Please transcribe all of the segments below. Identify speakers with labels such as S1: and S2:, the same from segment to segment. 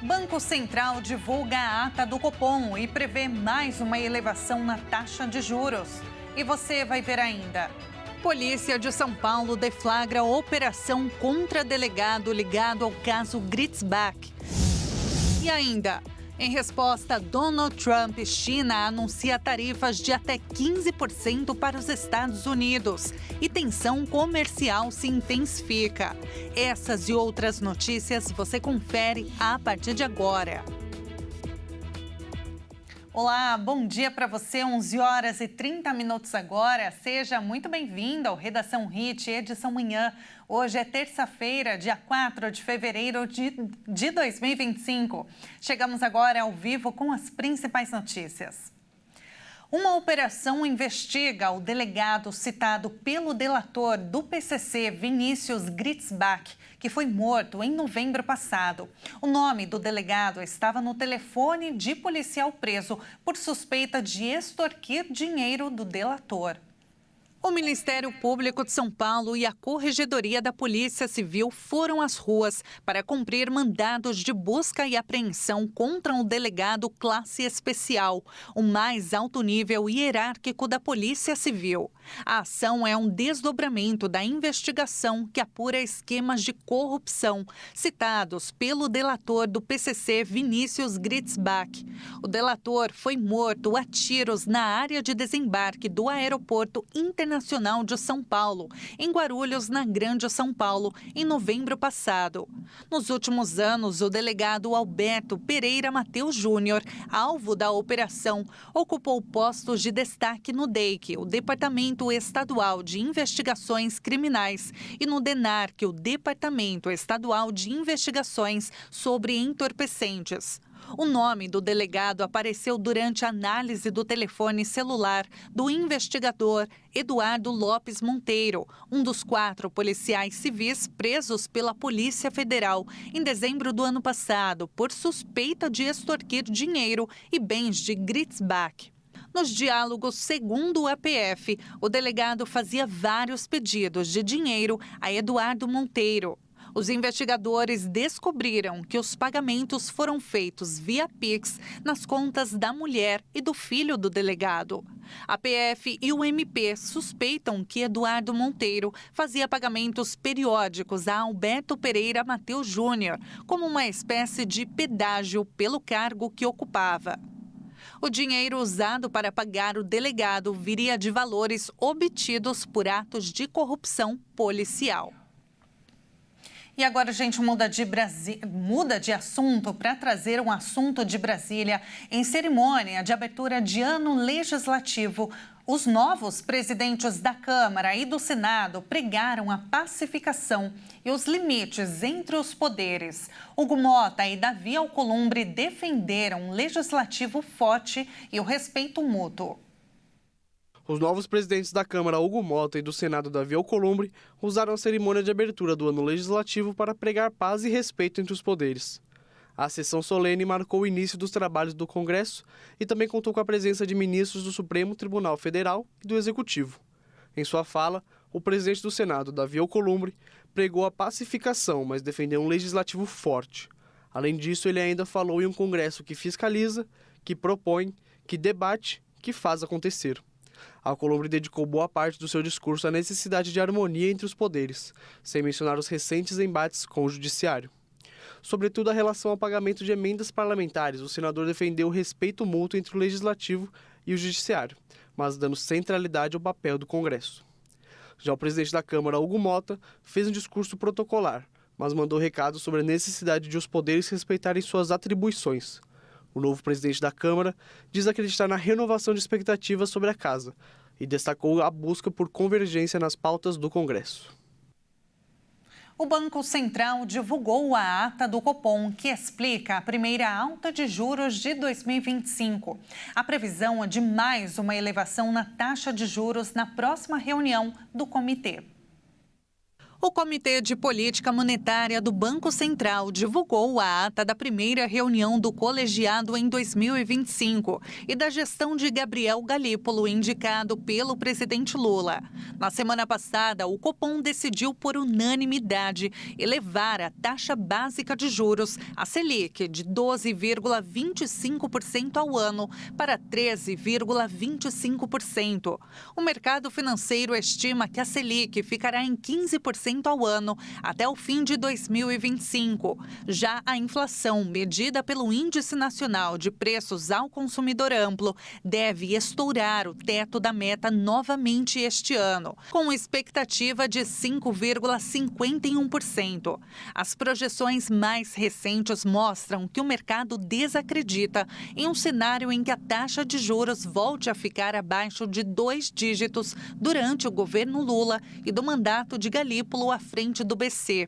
S1: Banco Central divulga a ata do Copom e prevê mais uma elevação na taxa de juros. E você vai ver ainda. Polícia de São Paulo deflagra operação contra delegado ligado ao caso Gritzbach. E ainda, em resposta, Donald Trump, China anuncia tarifas de até 15% para os Estados Unidos e tensão comercial se intensifica. Essas e outras notícias você confere a partir de agora. Olá, bom dia para você, 11h30 agora. Seja muito bem-vindo ao Redação Hit, edição manhã. Hoje é terça-feira, dia 4 de fevereiro de 2025. Chegamos agora ao vivo com as principais notícias. Uma operação investiga o delegado citado pelo delator do PCC, Vinícius Gritzbach, que foi morto em novembro passado. O nome do delegado estava no telefone de policial preso por suspeita de extorquir dinheiro do delator. O Ministério Público de São Paulo e a Corregedoria da Polícia Civil foram às ruas para cumprir mandados de busca e apreensão contra um delegado classe especial, o mais alto nível hierárquico da Polícia Civil. A ação é um desdobramento da investigação que apura esquemas de corrupção citados pelo delator do PCC, Vinícius Gritzbach. O delator foi morto a tiros na área de desembarque do Aeroporto Internacional de São Paulo, em Guarulhos, na Grande São Paulo, em novembro passado. Nos últimos anos, o delegado Alberto Pereira Mateus Júnior, alvo da operação, ocupou postos de destaque no DEIC, o Departamento Estadual de Investigações Criminais, e no DENARC, o Departamento Estadual de Investigações sobre Entorpecentes. O nome do delegado apareceu durante a análise do telefone celular do investigador Eduardo Lopes Monteiro, um dos 4 policiais civis presos pela Polícia Federal em dezembro do ano passado por suspeita de extorquir dinheiro e bens de Gritzbach. Nos diálogos, segundo o APF, o delegado fazia vários pedidos de dinheiro a Eduardo Monteiro. Os investigadores descobriram que os pagamentos foram feitos via Pix nas contas da mulher e do filho do delegado. A PF e o MP suspeitam que Eduardo Monteiro fazia pagamentos periódicos a Alberto Pereira Mateus Júnior, como uma espécie de pedágio pelo cargo que ocupava. O dinheiro usado para pagar o delegado viria de valores obtidos por atos de corrupção policial. E agora a gente muda de assunto para trazer um assunto de Brasília. Em cerimônia de abertura de ano legislativo, os novos presidentes da Câmara e do Senado pregaram a pacificação e os limites entre os poderes. Hugo Mota e Davi Alcolumbre defenderam um legislativo forte e o respeito mútuo.
S2: Os novos presidentes da Câmara, Hugo Mota, e do Senado, Davi Alcolumbre, usaram a cerimônia de abertura do ano legislativo para pregar paz e respeito entre os poderes. A sessão solene marcou o início dos trabalhos do Congresso e também contou com a presença de ministros do Supremo Tribunal Federal e do Executivo. Em sua fala, o presidente do Senado, Davi Alcolumbre, pregou a pacificação, mas defendeu um legislativo forte. Além disso, ele ainda falou em um Congresso que fiscaliza, que propõe, que debate, que faz acontecer. Alcolumbre dedicou boa parte do seu discurso à necessidade de harmonia entre os poderes, sem mencionar os recentes embates com o judiciário. Sobretudo a relação ao pagamento de emendas parlamentares, o senador defendeu o respeito mútuo entre o legislativo e o judiciário, mas dando centralidade ao papel do Congresso. Já o presidente da Câmara, Hugo Mota, fez um discurso protocolar, mas mandou recado sobre a necessidade de os poderes respeitarem suas atribuições. O novo presidente da Câmara diz acreditar na renovação de expectativas sobre a casa e destacou a busca por convergência nas pautas do Congresso.
S1: O Banco Central divulgou a ata do Copom, que explica a primeira alta de juros de 2025. A previsão é de mais uma elevação na taxa de juros na próxima reunião do comitê. O Comitê de Política Monetária do Banco Central divulgou a ata da primeira reunião do colegiado em 2025 e da gestão de Gabriel Galípolo, indicado pelo presidente Lula. Na semana passada, o Copom decidiu por unanimidade elevar a taxa básica de juros, a Selic, de 12,25% ao ano para 13,25%. O mercado financeiro estima que a Selic ficará em 15% ao ano até o fim de 2025. Já a inflação, medida pelo Índice Nacional de Preços ao Consumidor Amplo, deve estourar o teto da meta novamente este ano, com expectativa de 5,51%. As projeções mais recentes mostram que o mercado desacredita em um cenário em que a taxa de juros volte a ficar abaixo de 2 dígitos durante o governo Lula e do mandato de Galípolo à frente do BC.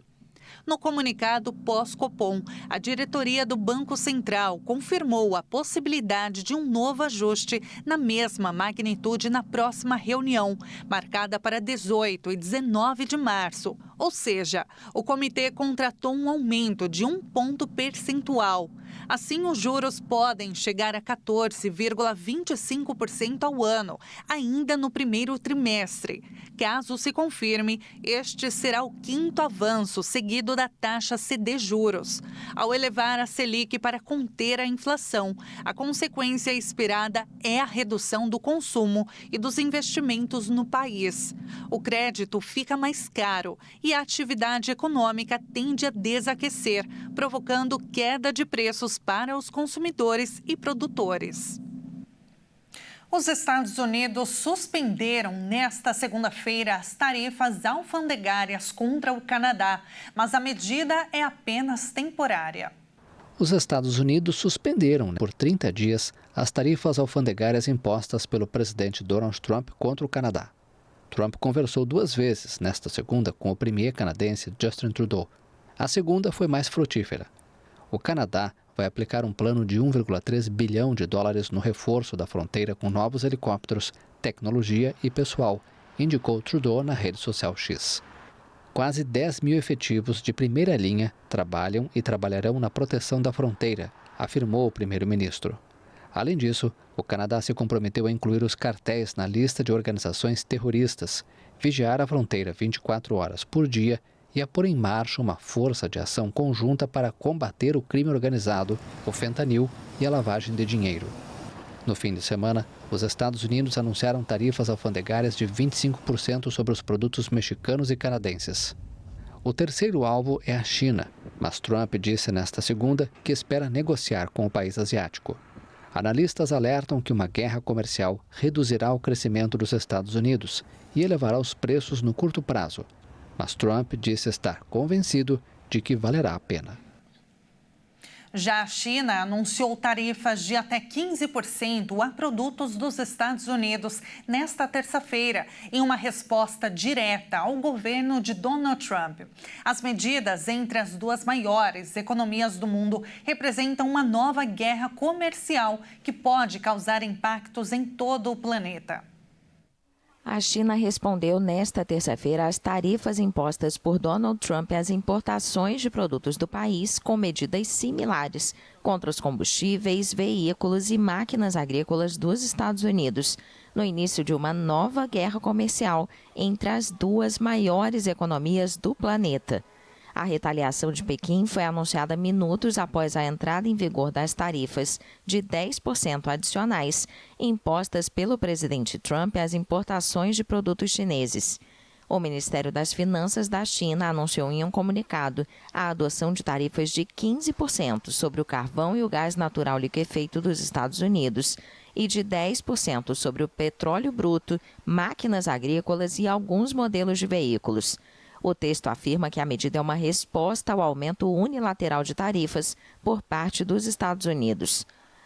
S1: No comunicado pós-Copom, a diretoria do Banco Central confirmou a possibilidade de um novo ajuste na mesma magnitude na próxima reunião, marcada para 18 e 19 de março. Ou seja, o comitê contratou um aumento de 1 ponto percentual. Assim, os juros podem chegar a 14,25% ao ano, ainda no primeiro trimestre. Caso se confirme, este será o 5º avanço seguido da taxa CD juros. Ao elevar a Selic para conter a inflação, a consequência esperada é a redução do consumo e dos investimentos no país. O crédito fica mais caro e a atividade econômica tende a desaquecer, provocando queda de preços para os consumidores e produtores. Os Estados Unidos suspenderam nesta segunda-feira as tarifas alfandegárias contra o Canadá, mas a medida é apenas temporária.
S3: Os Estados Unidos suspenderam por 30 dias as tarifas alfandegárias impostas pelo presidente Donald Trump contra o Canadá. Trump conversou 2 vezes nesta segunda com o premier canadense Justin Trudeau. A segunda foi mais frutífera. O Canadá vai aplicar um plano de 1,3 bilhão de dólares no reforço da fronteira com novos helicópteros, tecnologia e pessoal, indicou Trudeau na rede social X. Quase 10 mil efetivos de primeira linha trabalham e trabalharão na proteção da fronteira, afirmou o primeiro-ministro. Além disso, o Canadá se comprometeu a incluir os cartéis na lista de organizações terroristas, vigiar a fronteira 24 horas por dia e a pôr em marcha uma força de ação conjunta para combater o crime organizado, o fentanil e a lavagem de dinheiro. No fim de semana, os Estados Unidos anunciaram tarifas alfandegárias de 25% sobre os produtos mexicanos e canadenses. O terceiro alvo é a China, mas Trump disse nesta segunda que espera negociar com o país asiático. Analistas alertam que uma guerra comercial reduzirá o crescimento dos Estados Unidos e elevará os preços no curto prazo. Mas Trump disse estar convencido de que valerá a pena.
S1: Já a China anunciou tarifas de até 15% a produtos dos Estados Unidos nesta terça-feira, em uma resposta direta ao governo de Donald Trump. As medidas entre as duas maiores economias do mundo representam uma nova guerra comercial que pode causar impactos em todo o planeta.
S4: A China respondeu nesta terça-feira às tarifas impostas por Donald Trump às importações de produtos do país com medidas similares contra os combustíveis, veículos e máquinas agrícolas dos Estados Unidos, no início de uma nova guerra comercial entre as duas maiores economias do planeta. A retaliação de Pequim foi anunciada minutos após a entrada em vigor das tarifas de 10% adicionais impostas pelo presidente Trump às importações de produtos chineses. O Ministério das Finanças da China anunciou em um comunicado a adoção de tarifas de 15% sobre o carvão e o gás natural liquefeito dos Estados Unidos e de 10% sobre o petróleo bruto, máquinas agrícolas e alguns modelos de veículos. O texto afirma que a medida é uma resposta ao aumento unilateral de tarifas por parte dos Estados Unidos.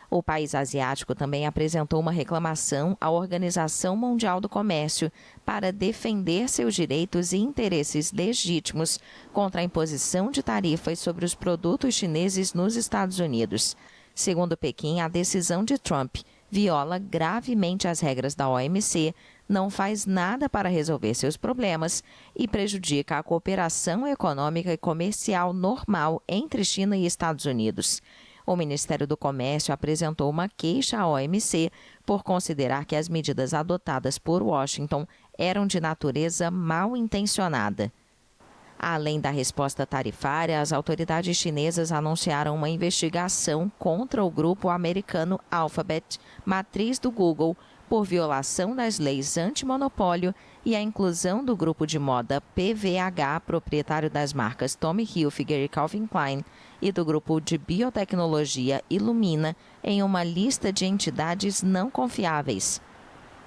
S4: O país asiático também apresentou uma reclamação à Organização Mundial do Comércio para defender seus direitos e interesses legítimos contra a imposição de tarifas sobre os produtos chineses nos Estados Unidos. Segundo Pequim, a decisão de Trump viola gravemente as regras da OMC, não faz nada para resolver seus problemas e prejudica a cooperação econômica e comercial normal entre China e Estados Unidos. O Ministério do Comércio apresentou uma queixa à OMC por considerar que as medidas adotadas por Washington eram de natureza mal intencionada. Além da resposta tarifária, as autoridades chinesas anunciaram uma investigação contra o grupo americano Alphabet, matriz do Google, por violação das leis antimonopólio e a inclusão do grupo de moda PVH, proprietário das marcas Tommy Hilfiger e Calvin Klein, e do grupo de biotecnologia Illumina, em uma lista de entidades não confiáveis.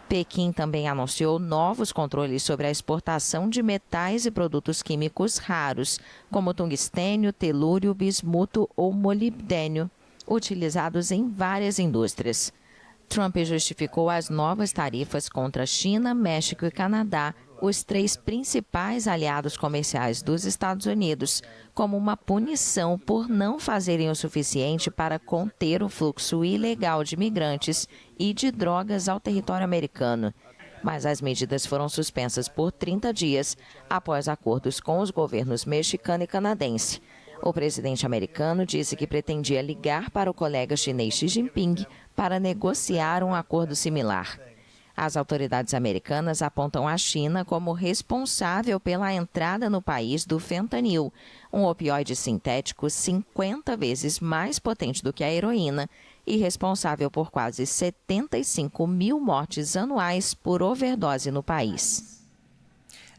S4: Pequim também anunciou novos controles sobre a exportação de metais e produtos químicos raros, como tungstênio, telúrio, bismuto ou molibdênio, utilizados em várias indústrias. Trump justificou as novas tarifas contra China, México e Canadá, os 3 principais aliados comerciais dos Estados Unidos, como uma punição por não fazerem o suficiente para conter o fluxo ilegal de imigrantes e de drogas ao território americano. Mas as medidas foram suspensas por 30 dias, após acordos com os governos mexicano e canadense. O presidente americano disse que pretendia ligar para o colega chinês Xi Jinping para negociar um acordo similar. As autoridades americanas apontam a China como responsável pela entrada no país do fentanil, um opioide sintético 50 vezes mais potente do que a heroína e responsável por quase 75 mil mortes anuais por overdose no país.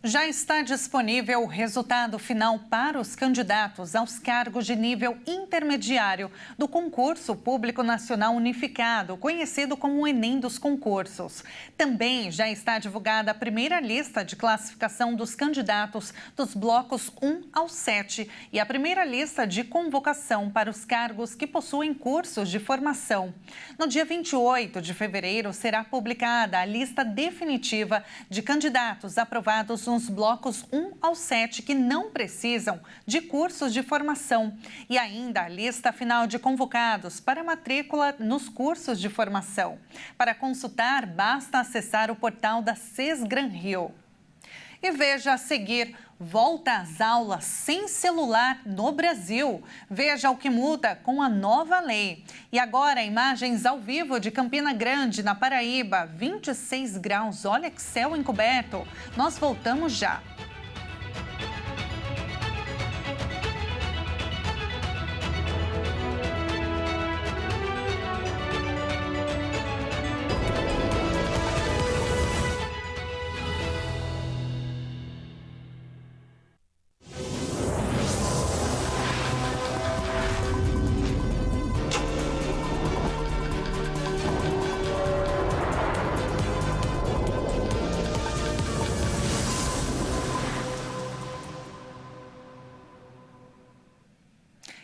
S1: Já está disponível o resultado final para os candidatos aos cargos de nível intermediário do Concurso Público Nacional Unificado, conhecido como o Enem dos concursos. Também já está divulgada a primeira lista de classificação dos candidatos dos blocos 1 ao 7 e a primeira lista de convocação para os cargos que possuem cursos de formação. No dia 28 de fevereiro será publicada a lista definitiva de candidatos aprovados nos blocos 1 ao 7 que não precisam de cursos de formação e ainda a lista final de convocados para matrícula nos cursos de formação. Para consultar, basta acessar o portal da Sesgran Rio. E veja a seguir, volta às aulas sem celular no Brasil. Veja o que muda com a nova lei. E agora, imagens ao vivo de Campina Grande, na Paraíba, 26 graus. Olha que céu encoberto. Nós voltamos já.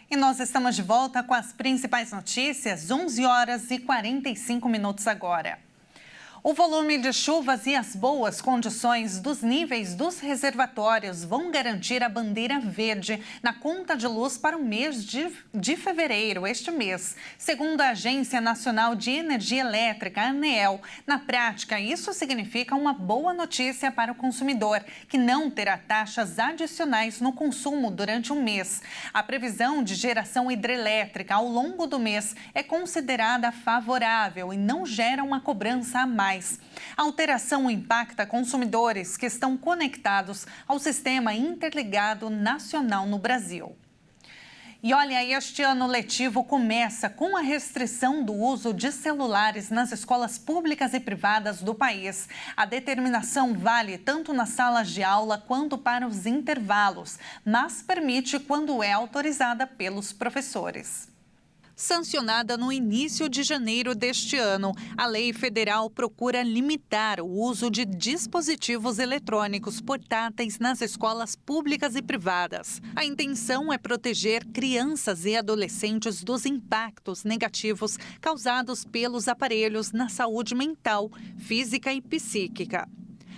S1: E nós estamos de volta com as principais notícias, 11 horas e 45 minutos agora. O volume de chuvas e as boas condições dos níveis dos reservatórios vão garantir a bandeira verde na conta de luz para o mês de fevereiro, este mês. Segundo a Agência Nacional de Energia Elétrica, a ANEEL, na prática, isso significa uma boa notícia para o consumidor, que não terá taxas adicionais no consumo durante o mês. A previsão de geração hidrelétrica ao longo do mês é considerada favorável e não gera uma cobrança a mais. A alteração impacta consumidores que estão conectados ao Sistema Interligado Nacional no Brasil. E olha, este ano letivo começa com a restrição do uso de celulares nas escolas públicas e privadas do país. A determinação vale tanto nas salas de aula quanto para os intervalos, mas permite quando é autorizada pelos professores. Sancionada no início de janeiro deste ano, a lei federal procura limitar o uso de dispositivos eletrônicos portáteis nas escolas públicas e privadas. A intenção é proteger crianças e adolescentes dos impactos negativos causados pelos aparelhos na saúde mental, física e psíquica.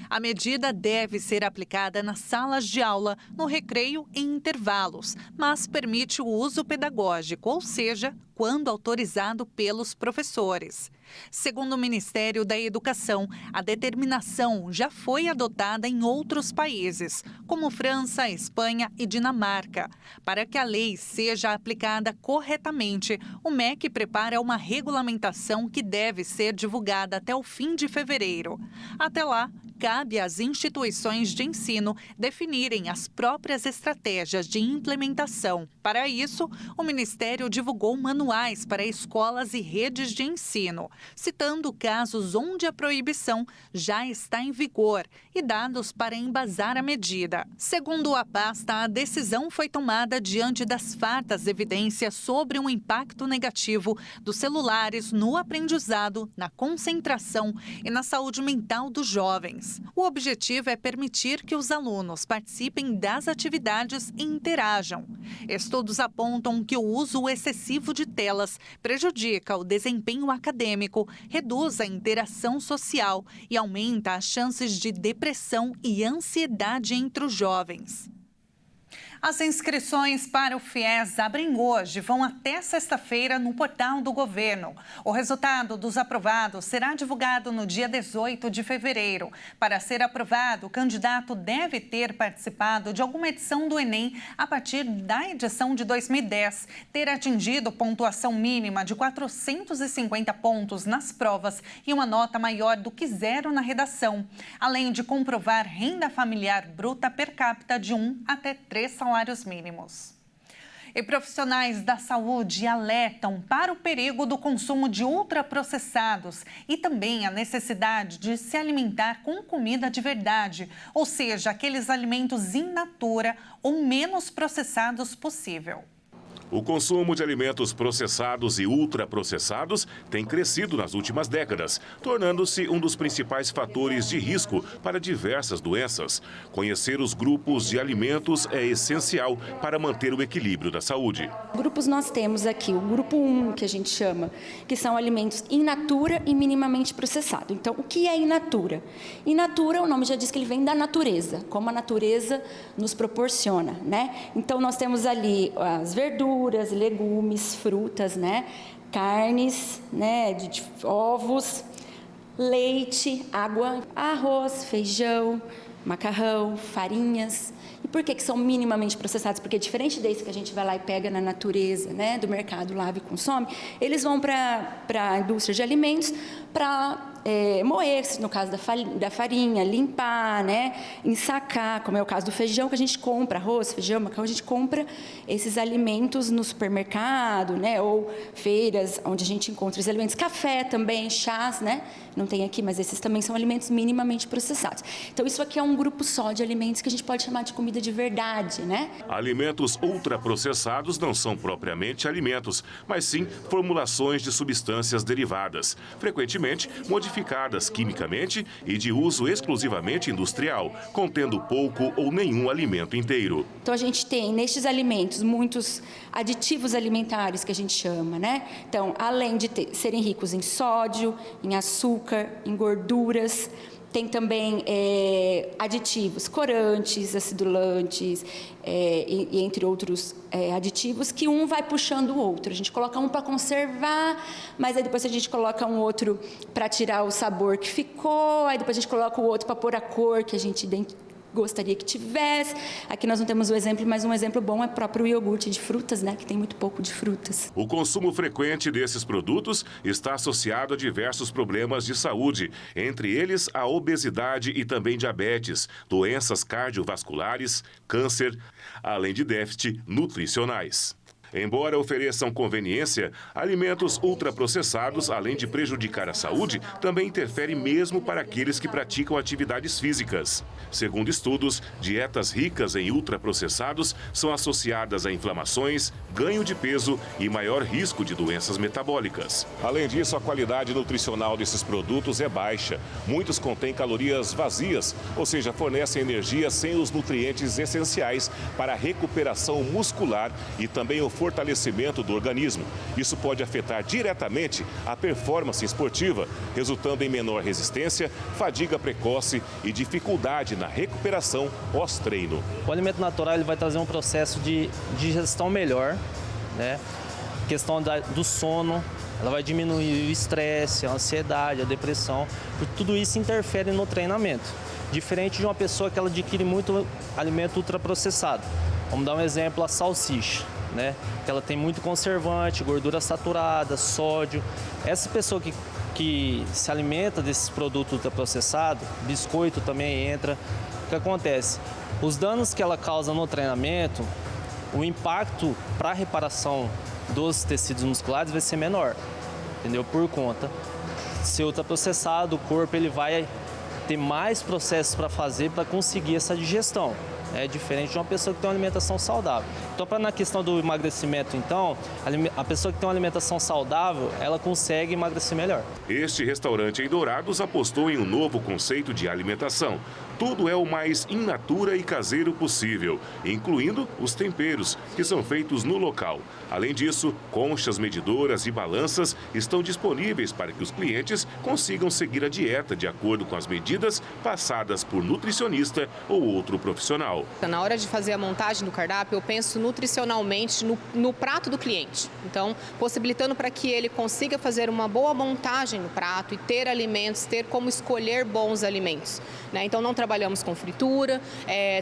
S1: A medida deve ser aplicada nas salas de aula, no recreio e em intervalos, mas permite o uso pedagógico, ou seja, quando autorizado pelos professores. Segundo o Ministério da Educação, a determinação já foi adotada em outros países, como França, Espanha e Dinamarca. Para que a lei seja aplicada corretamente, o MEC prepara uma regulamentação que deve ser divulgada até o fim de fevereiro. Até lá, cabe às instituições de ensino definirem as próprias estratégias de implementação. Para isso, o Ministério divulgou manuais para escolas e redes de ensino, citando casos onde a proibição já está em vigor e dados para embasar a medida. Segundo a pasta, a decisão foi tomada diante das fartas evidências sobre um impacto negativo dos celulares no aprendizado, na concentração e na saúde mental dos jovens. O objetivo é permitir que os alunos participem das atividades e interajam. Estudos apontam que o uso excessivo de telas prejudica o desempenho acadêmico, reduz a interação social e aumenta as chances de depressão e ansiedade entre os jovens. As inscrições para o FIES abrem hoje, vão até sexta-feira no portal do governo. O resultado dos aprovados será divulgado no dia 18 de fevereiro. Para ser aprovado, o candidato deve ter participado de alguma edição do Enem a partir da edição de 2010, ter atingido pontuação mínima de 450 pontos nas provas e uma nota maior do que 0 na redação, além de comprovar renda familiar bruta per capita de 1 até 3 salários mínimos. E profissionais da saúde alertam para o perigo do consumo de ultraprocessados e também a necessidade de se alimentar com comida de verdade, ou seja, aqueles alimentos in natura ou menos processados possível.
S5: O consumo de alimentos processados e ultraprocessados tem crescido nas últimas décadas, tornando-se um dos principais fatores de risco para diversas doenças. Conhecer os grupos de alimentos é essencial para manter o equilíbrio da saúde.
S6: Grupos nós temos aqui, o grupo 1, que a gente chama, que são alimentos in natura e minimamente processados. Então, o que é in natura? In natura, o nome já diz que ele vem da natureza, como a natureza nos proporciona, né? Então, nós temos ali as verduras, legumes, frutas, né? Carnes, né? de ovos, leite, água, arroz, feijão, macarrão, farinhas. E por que são minimamente processados? Porque diferente desse que a gente vai lá e pega na natureza, né, do mercado, lava e consome, eles vão para a indústria de alimentos para moer, no caso da farinha, limpar, né, ensacar, como é o caso do feijão, que a gente compra, arroz, feijão, macarrão, a gente compra esses alimentos no supermercado, né, ou feiras onde a gente encontra os alimentos. Café também, chás, né, não tem aqui, mas esses também são alimentos minimamente processados. Então, isso aqui é um grupo só de alimentos que a gente pode chamar de comida de verdade, né?
S5: Alimentos ultraprocessados não são propriamente alimentos, mas sim formulações de substâncias derivadas, frequentemente modificadas quimicamente e de uso exclusivamente industrial, contendo pouco ou nenhum alimento inteiro.
S6: Então, a gente tem nestes alimentos muitos aditivos alimentares que a gente chama, né? Então, além de serem ricos em sódio, em açúcar, em gorduras, tem também aditivos, corantes, acidulantes, e entre outros aditivos, que um vai puxando o outro. A gente coloca um para conservar, mas aí depois a gente coloca um outro para tirar o sabor que ficou, aí depois a gente coloca o outro para pôr a cor que a gente gostaria que tivesse. Aqui nós não temos o exemplo, mas um exemplo bom é o próprio iogurte de frutas, né, que tem muito pouco de frutas.
S5: O consumo frequente desses produtos está associado a diversos problemas de saúde, entre eles a obesidade e também diabetes, doenças cardiovasculares, câncer, além de déficit nutricionais. Embora ofereçam conveniência, alimentos ultraprocessados, além de prejudicar a saúde, também interferem mesmo para aqueles que praticam atividades físicas. Segundo estudos, dietas ricas em ultraprocessados são associadas a inflamações, ganho de peso e maior risco de doenças metabólicas. Além disso, a qualidade nutricional desses produtos é baixa. Muitos contêm calorias vazias, ou seja, fornecem energia sem os nutrientes essenciais para a recuperação muscular e também o fortalecimento do organismo. Isso pode afetar diretamente a performance esportiva, resultando em menor resistência, fadiga precoce e dificuldade na recuperação pós-treino.
S7: O alimento natural ele vai trazer um processo de digestão melhor, né? Questão do sono, ela vai diminuir o estresse, a ansiedade, a depressão, porque tudo isso interfere no treinamento. Diferente de uma pessoa que ela adquire muito alimento ultraprocessado. Vamos dar um exemplo, a salsicha, né? Que ela tem muito conservante, gordura saturada, sódio. Essa pessoa que se alimenta desses produtos ultraprocessados, biscoito também entra. O que acontece? Os danos que ela causa no treinamento, o impacto para a reparação dos tecidos musculares vai ser menor, entendeu? Por conta de ser ultraprocessado, o corpo ele vai ter mais processos para fazer para conseguir essa digestão. É diferente de uma pessoa que tem uma alimentação saudável. Então, na questão do emagrecimento, então, a pessoa que tem uma alimentação saudável, ela consegue emagrecer melhor.
S5: Este restaurante em Dourados apostou em um novo conceito de alimentação. Tudo é o mais in natura e caseiro possível, incluindo os temperos, que são feitos no local. Além disso, conchas medidoras e balanças estão disponíveis para que os clientes consigam seguir a dieta de acordo com as medidas passadas por nutricionista ou outro profissional.
S8: Na hora de fazer a montagem do cardápio, eu penso nutricionalmente no prato do cliente. Então, possibilitando para que ele consiga fazer uma boa montagem no prato e ter alimentos, ter como escolher bons alimentos, né? Então, não trabalhamos com fritura,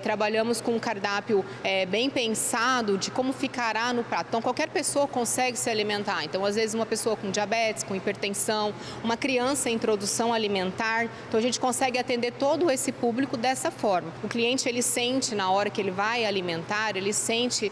S8: trabalhamos com um cardápio bem pensado de como ficará no prato. Então, qualquer pessoa consegue se alimentar. Então, às vezes, uma pessoa com diabetes, com hipertensão, uma criança em introdução alimentar. Então, a gente consegue atender todo esse público dessa forma. O cliente, ele sente, na hora que ele vai alimentar, ele sente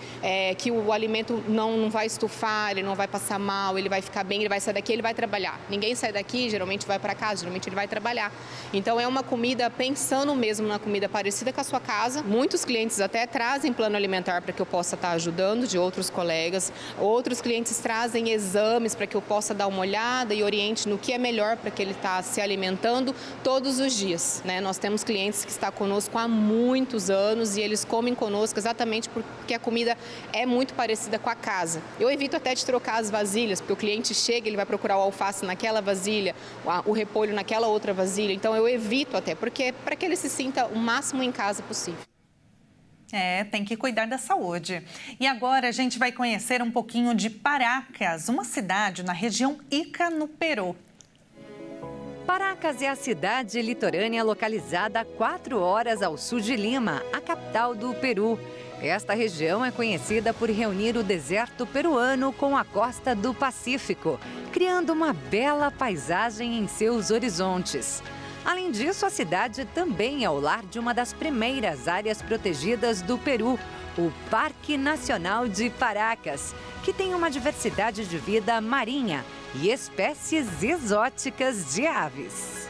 S8: que o alimento não vai estufar, ele não vai passar mal, ele vai ficar bem, ele vai sair daqui, ele vai trabalhar. Ninguém sai daqui, geralmente vai para casa, geralmente ele vai trabalhar. Então, é uma comida pensando mesmo na comida parecida com a sua casa. Muitos clientes até trazem plano alimentar para que eu possa estar ajudando, de outros colegas. Outros clientes trazem exames para que eu possa dar uma olhada e oriente no que é melhor para que ele está se alimentando todos os dias, né? Nós temos clientes que estão conosco há muitos anos e eles comem conosco exatamente porque a comida é muito parecida com a casa. Eu evito até de trocar as vasilhas, porque o cliente chega, ele vai procurar o alface naquela vasilha, o repolho naquela outra vasilha. Então, eu evito até, porque para que ele se sinta o máximo em casa possível.
S1: Tem que cuidar da saúde. E agora a gente vai conhecer um pouquinho de Paracas, uma cidade na região Ica, no Peru.
S9: Paracas é a cidade litorânea localizada a 4 horas ao sul de Lima, a capital do Peru. Esta região é conhecida por reunir o deserto peruano com a costa do Pacífico, criando uma bela paisagem em seus horizontes. Além disso, a cidade também é o lar de uma das primeiras áreas protegidas do Peru, o Parque Nacional de Paracas, que tem uma diversidade de vida marinha e espécies exóticas de aves.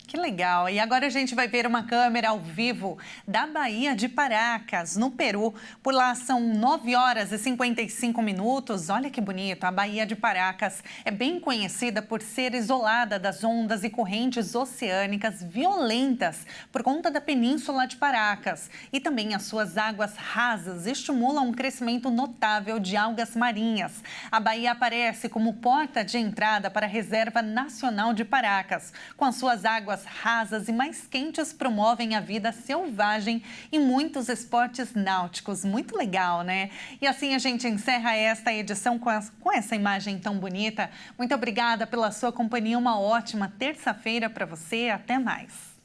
S1: Que legal! E agora a gente vai ver uma câmera ao vivo da Baía de Paracas, no Peru. Por lá são 9 horas e 55 minutos. Olha que bonito! A Baía de Paracas é bem conhecida por ser isolada das ondas e correntes oceânicas violentas por conta da Península de Paracas. E também as suas águas rasas estimulam um crescimento notável de algas marinhas. A Baía aparece como porta de entrada para a Reserva Nacional de Paracas, com as suas águas rasas e mais quentes promovem a vida selvagem e muitos esportes náuticos. Muito legal, né? E assim a gente encerra esta edição com essa imagem tão bonita. Muito obrigada pela sua companhia. Uma ótima terça-feira para você. Até mais.